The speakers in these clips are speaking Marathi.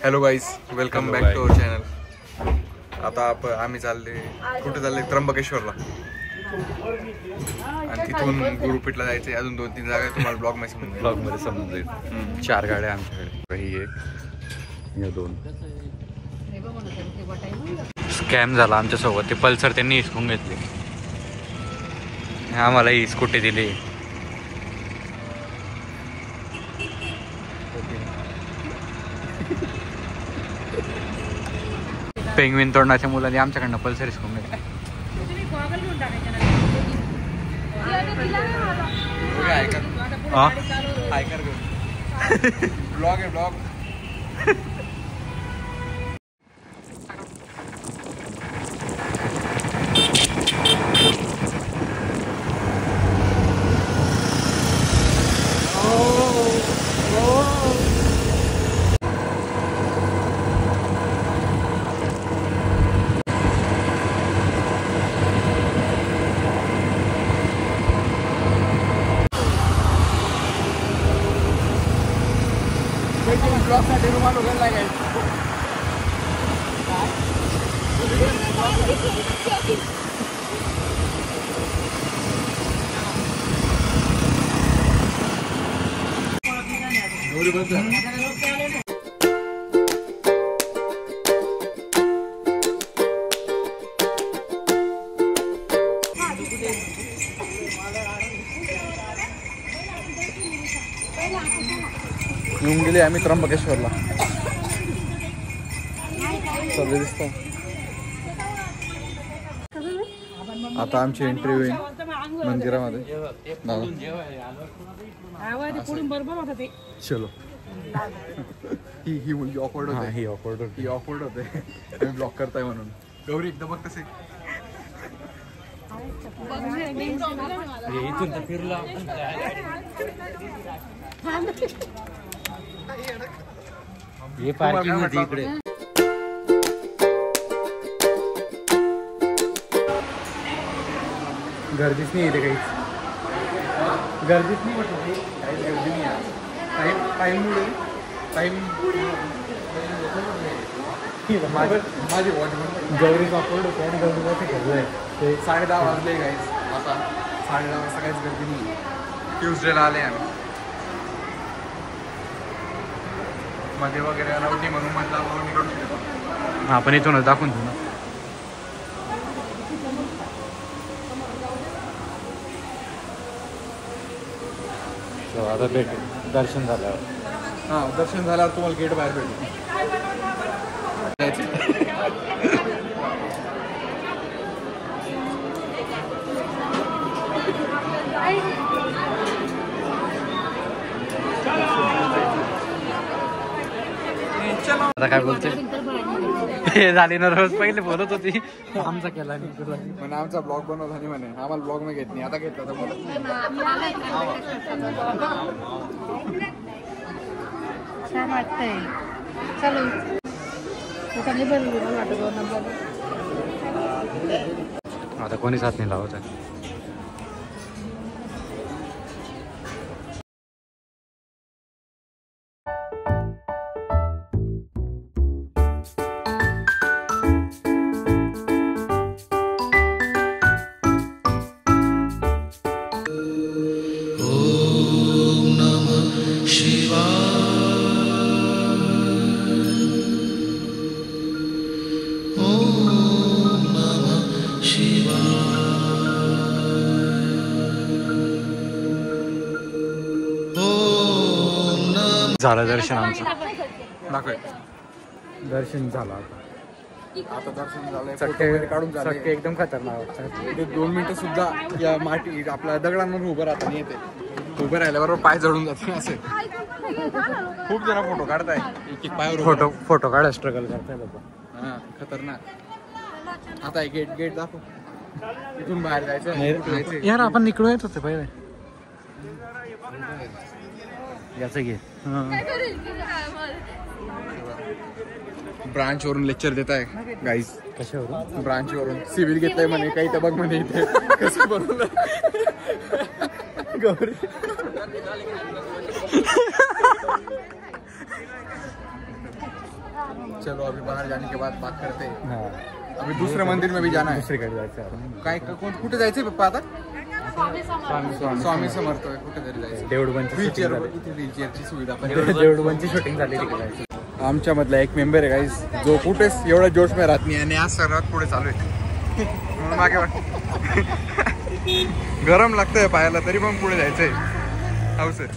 Hello guys, welcome back to our channel. आता आम्ही चालले कुठे चालले? त्र्यंबकेश्वरला. आणि तिथून गुरुपीठला जायचे. अजून 2-3 जागा तुम्हाला ब्लॉग मध्ये समजून जाईल. 4 गाड्या आमच्याकडे. ही एक, या 2. स्कॅम झाला आमच्यासोबत. ते पल्सर त्यांनी हिसकून घेतली. आम्हाला ही स्कूटी दिली. पेंग्विन तोडण्याच्या मुलांनी आमच्याकडनं पल्सर हिसकून घेतली. ब्लॉग आहे ब्लॉग. ब्लॉगसाठी रुमाल वगैरे लागायचं. येऊन गेले आम्ही त्र्यंबकेश्वरला. सगळे दिसत. आता आमची एंट्री होईल मंदिरामध्ये. चलो. ही मुलगी ऑकवर्ड होते. ही ऑकवर्ड होते. तुम्ही ब्लॉक करताय म्हणून. गौरी एकदम बघ कसे. इथून तर फिरला. हे पार्किंग होती इकडे. गर्दीच नाही येते. काहीच गर्दीच नाही म्हटलं. काहीच गर्दी नाही आहे. टाईम माझी वॉच गौरी वापरत होते आणि गौरी मोठे घेतलंय. ते 10:30 वाजले काहीच. आता 10:30 वाजता काहीच गर्दी नाही. ट्यूजडेला आले आम्ही. मध्ये वगैरे अलाउड म्हणून म्हटलं आपण इथूनच दाखवून देऊ ना. आता भेटेल दर्शन झाल्यावर. हां, दर्शन झाल्यावर तुम्हाला गेट बाहेर भेटेल. आता काय बोलते? हे झाली ना. रोज पहिले बोलत होती आमचा केला म्हणे. आमचा ब्लॉग बनवला नाही म्हणे. आम्हाला ब्लॉग नाही घेत नाही. आता घेतला तर बोलत छान वाटतंय. चलो आता कोणीच हात नाही लावत आहे. झालं दर्शन आमचं. दाखव. दर्शन झालं. आता दर्शन झालंय. चटके काढून चटके एकदम खतरनाक. 2 मिनिटं सुद्धा या माती आपल्या दगडांवर उभं राहता नाही येते. उभं राहिल्याबरोबर पाय जळून जाते. असे खूप जण फोटो काढताय. एक पायावर फोटो काढायला स्ट्रगल करताय लोक. हां, खतरनाक. आता गेट दाखव. इथून बाहेर जायचं यार. आपण निघलो येत होते पहिले. याचं घे. ब्रांच वरून लेक्चर देत आहे गाईज. कशावरून? ब्रांच वरून. सिव्हिल घेतलंय म्हणे. काही तर बघ म्हणे इथे कसं बनवलं. गौरी चलो अभी बाहर जाने के बाद बात करते हैं. हाँ अभी दुसरे मंदिर में भी जाना है. दुसरीकडे जायचं आपण. काय कुठे जायचंय पप्पा आता? स्वामी स्वामी समर्थ कुठेतरी जायचं. देवडबनची व्हीलचेअर शूटिंग इथे व्हीलचेअरची सुविधा पण देवडबनची शूटिंग झाली तिकडे जायचं. आमच्या मधला एक मेंबर आहे गाईस जो कुठेच एवढा जोश में राहत नाही आणि आज सर्वात पुढे चालू आहे. म्हणून मागे गरम लागतंय पायाला तरी पण पुढे जायचंय. हो सर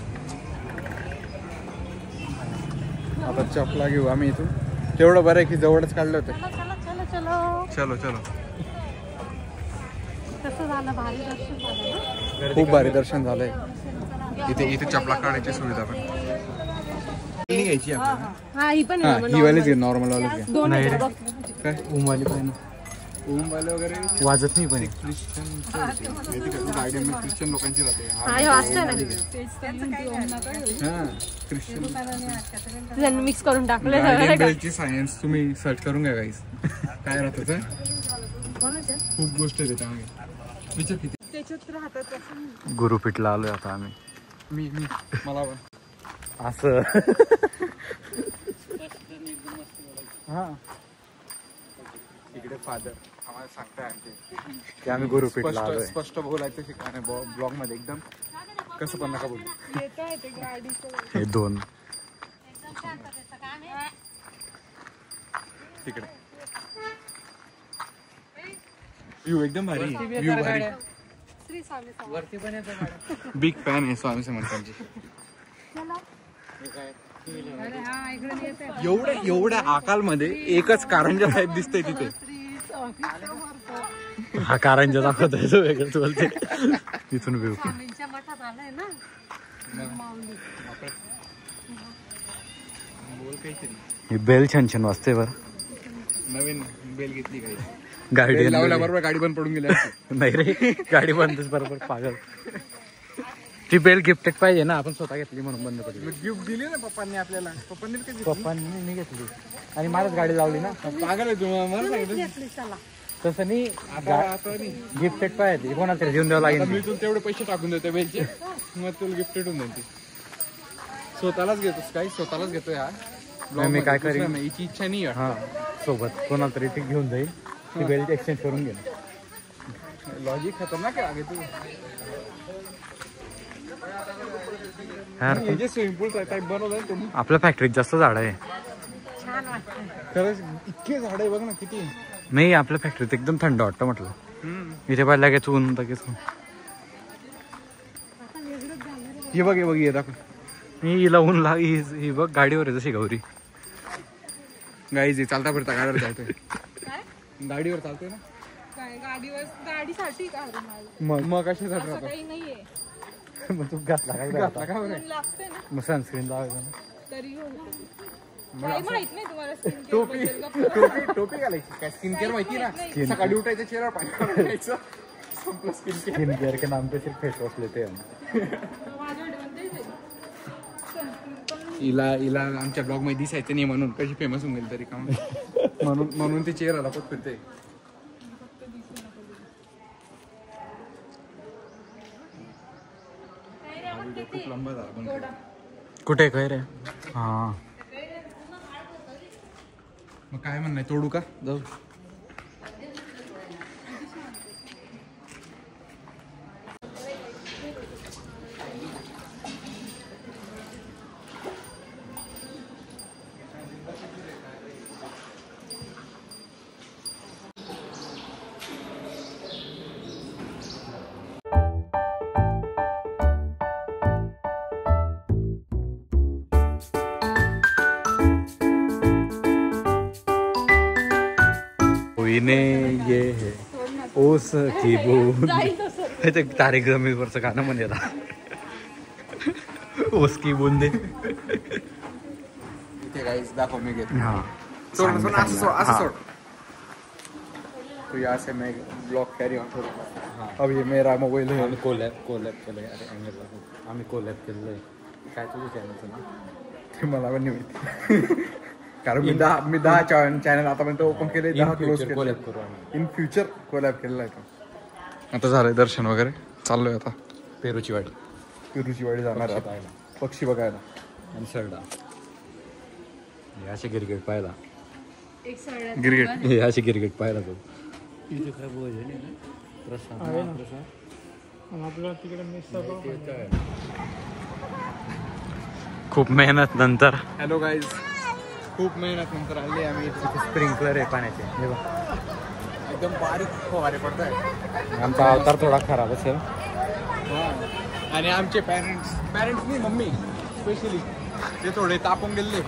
आता चपला घेऊ आम्ही इथून. तेवढं बरं आहे की जवळच काढलं होतं. चलो चलो. कसं झालं? भारी दर्शन झालं ना? खूप भारी दर्शन झालंय. इथे चपला काढायची सुविधा पण घ्यायची आपल्याला. हा ही पण हा ही वालीच घे. नॉर्मल वालीच घे. दोन नाही रे. काय उमवाली पण ओमवाले वगैरे वाजत नाही पण ख्रिश्चन ख्रिश्चन लोकांची राहते. हा हे वाचतं ना हा ख्रिश्चन त्यांनी मिक्स करून टाकले गार्डियन बेलची सायन्स तुम्ही सर्च करून घ्या गाईस. काय राहतं ते खूप गोष्ट आहे त्याच्यामध्ये. विचार किती त्याच्यात राहतात. गुरुपीठला आलोय आता आम्ही. मी मला पण असं हा इकडे फादर आम्हाला सांगताय की आम्ही गुरुपीठला आलोय. स्पष्ट बोलायचं ठिकाण आहे ब्लॉग मध्ये एकदम. कसं पण नका बोलू. हे दोन तिकडे व्ह्यू एकदम भारी. व्ह्यू भारी. बिग फॅन आहे स्वामी समर्थांची. एवढ्या अकालमध्ये एकच कारंजा साहेब दिसतंय तिथे. हा कारंजा दाखवतोय तो वेगळंच बोलते. तिथून व्ह्यू मठात आलाय ना. बोल काहीतरी. ही बेल छान छान वाजते बरं. नवीन बेल घेतली काही गाडी लावल्या बरोबर गाडी पण पडून गेली. नाही रे गाडी बंदच बरोबर पागल. ती बेल गिफ्टेड पाहिजे ना. आपण स्वतः घेतली म्हणून बंद पडली. गिफ्ट दिली ना पप्पांनी आपल्याला. पप्पांनी पप्पांनी मी घेतली आणि माझ्याच गाडी लावली ना. पागल आहे तुम्हाला. मला सांगितलं तसं नाही. आता गिफ्टेड पाहिजे कोणाला तरी देऊन द्यावं लागेल. मी तुला तेवढे पैसे टाकून देते बेलचे. मग तुला गिफ्टेड होऊन जाईल. स्वतःलाच घेतोस काही स्वतःलाच घेतोय हा. मी काय करेन याची इच्छा नाही आहे. हा सोबत कोणाला तरी ती घेऊन जाईल. ती बेल्ट एक्सचेंज करून घे. लॉजिक खतरनाक आहे आगे तू. यार जे स्विमिंग पूल टाईप बनवलंय तुम्ही. आपल्या फॅक्टरीत जास्त झाड आहे. छान वाटतं. खरंच इतके झाड आहे बघ ना किती. नाही आपल्या फॅक्टरीत एकदम थंड वाटतं म्हटलं. इथे पाहिजे लगेच ऊन लगेच. हे बघ हे दाखव. मी हिला ऊन लाग ही बघ गाडीवर आहे जशी गौरी. गाईज चालता फिरता गाडीवर चालतोय. गाडीवर चालतोय ना. गाडीवर गाडीसाठी का? मग कशासाठी राहतो. काही नाहीये. मग तू घातला काय घातला का बरं? लागते ना मग सनस्क्रीन लावायचं ना. तरी काही माहित नाही तुम्हाला. टोपी घालायची काय. स्किन केअर माहिती ना. सकाळी उठायचं चेहरा पाणी करायचं. संपलं स्किन केअर. स्किन केअर के नाम पे सिर्फ फेस वॉश लेते हैं. हिला आमच्या ब्लॉग मध्ये दिसायचं नाही म्हणून कशी फेमस होऊन गेली तरी काम. म्हणून ते चेहरा दाखवत फिरते. खूप लंबा झाला. कुठे काय रे. हा मग काय म्हणणं तोडू का जाऊ. कोईने ये है ओस की बूंद. ते तारिक जमीन वरचं गाणं म्हणेला. ओस की बूंद. इथे गाईस दाखव मी घेतो. हा सोड असं सोड. तो यहाँ से मैं ब्लॉग कैरी ऑन करूँगा. अब ये मेरा मोबाईल है. आम्ही कोलॅब केलंय. अरे अँगल आम्ही कोलॅब केलंय. काय तुझं चॅनलचं ना. ते मला पण नाही माहिती. कारण मी 10 चॅनल आतापर्यंत ओपन केले. 10 क्लोज केले. कोलॅब करू आम्ही. इन फ्युचर कोलॅब केलेला आहे तो. आता झालंय दर्शन वगैरे. चाललोय आता पेरूची वाडी. पिरूची वाडी जाणार आहे पक्षी बघायला. आणि सरडा असे क्रिकेट पाहिला. क्रिकेट हे असे क्रिकेट पाहायला तो खूप मेहनत नंतर. हॅलो गाईज, खूप मेहनत नंतर आले आम्ही. स्प्रिंकलर आहे पाण्याचे, हे बघ. एकदम बारीक फवारे पडताय. आमचा अवतार थोडा खराब असेल. आणि आमचे पॅरेंट्स नाही, मम्मी स्पेशली ते थोडे तापून गेले.